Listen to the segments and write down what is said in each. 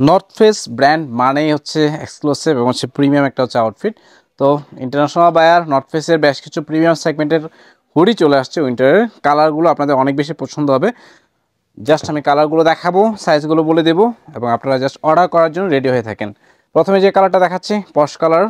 North face brand মানেই হচ্ছে exclusive এবং হচ্ছে প্রিমিয়াম একটা হচ্ছে আউটফিট। তো ইন্টারন্যাশনাল বায়ার নর্থ ফেসের বেশ কিছু প্রিমিয়াম সেগমেন্টের হুডি চলে আসছে উইন্টারের। কালারগুলো আপনাদের অনেক বেশি পছন্দ হবে। জাস্ট আমি কালারগুলো দেখাবো, সাইজগুলো বলে দেবো এবং আপনারা জাস্ট অর্ডার করার জন্য রেডি হয়ে থাকেন। প্রথমে যে কালারটা দেখাচ্ছি পশ কালার,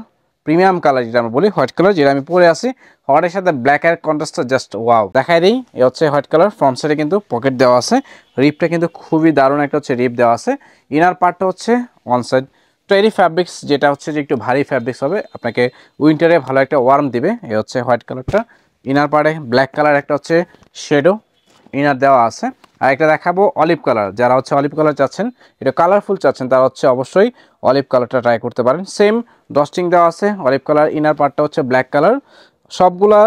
প্রিমিয়াম কালার যেটা আমরা বলি, হোয়াইট কালার, যেটা আমি পরে আছি। হোয়াইটের সাথে ব্ল্যাকের কন্ট্রাস্টটা জাস্ট ওয়াও। দেখাই দিই, এ হচ্ছে হোয়াইট কালার। ফ্রন্ট সাইডে কিন্তু পকেট দেওয়া আছে, রিপটা কিন্তু খুবই দারুণ একটা হচ্ছে রিপ দেওয়া আছে। ইনার পার্টটা হচ্ছে ওয়ান সাইড টোয়েরি ফ্যাব্রিক্স, যেটা হচ্ছে যে একটু ভারী ফ্যাব্রিক্স হবে, আপনাকে উইন্টারে ভালো একটা ওয়ার্ম দিবে। এ হচ্ছে হোয়াইট কালারটা। ইনার পার্টে ব্ল্যাক কালার একটা হচ্ছে শেডো ইনার দেওয়া আছে। আর একটা দেখাবো অলিভ কালার। যারা হচ্ছে অলিভ কালার চাচ্ছেন, এটা কালারফুল চাচ্ছেন, তারা হচ্ছে অবশ্যই অলিভ কালারটা ট্রাই করতে পারেন। সেম ডস্টিং দেওয়া আছে, অলিভ কালার। ইনার পার্টটা হচ্ছে ব্ল্যাক কালার। সবগুলা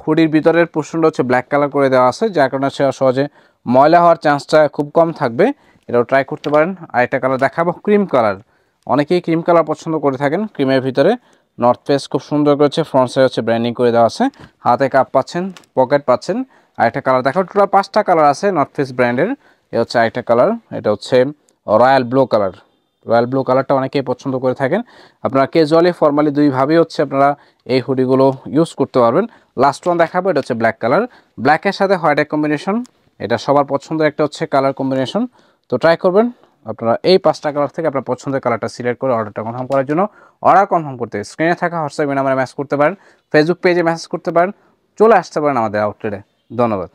হুডির ভিতরের পোর্শনটা হচ্ছে ব্ল্যাক কালার করে দেওয়া আছে, যার কারণে সহজে ময়লা হওয়ার চান্সটা খুব কম থাকবে। এটাও ট্রাই করতে পারেন। আর একটা কালার দেখাবো ক্রিম কালার। অনেকেই ক্রিম কালার পছন্দ করে থাকেন। ক্রিমের ভিতরে নর্থ ফেস খুব সুন্দর করেছে, ফ্রন্ট সাইড হচ্ছে ব্র্যান্ডিং করে দেওয়া আছে, হাতে কাপ পাচ্ছেন, পকেট পাচ্ছেন। আরেকটা কালার দেখো, টোটাল 5টা কালার আছে নর্থ ফেস ব্র্যান্ডের। এ হচ্ছে আরেকটা কালার, এটা হচ্ছে royal blue colour. Royal blue কালারটা অনেকেই পছন্দ করে থাকেন। আপনারা ক্যাজুয়ালি ফর্মালি দুইভাবেই হচ্ছে আপনারা এই হুডিগুলো ইউজ করতে পারবেন। লাস্ট ওয়ান দেখাবো, এটা হচ্ছে ব্ল্যাক কালার। ব্ল্যাকের সাথে হোয়াইটের কম্বিনেশন, এটা সবার পছন্দের একটা হচ্ছে কালার কম্বিনেশন। তো ট্রাই করবেন আপনারা এই 5টা কালার থেকে আপনার পছন্দের কালারটা সিলেক্ট করে অর্ডারটা কনফার্ম করার জন্য। অর্ডার কনফার্ম করতে স্ক্রিনে থাকা হোয়াটসঅ্যাপ নাম্বারে মেসেজ করতে পারেন, ফেসবুক পেজে মেসেজ করতে পারেন, চলে আসতে পারেন আমাদের আউটলেটে। ধন্যবাদ।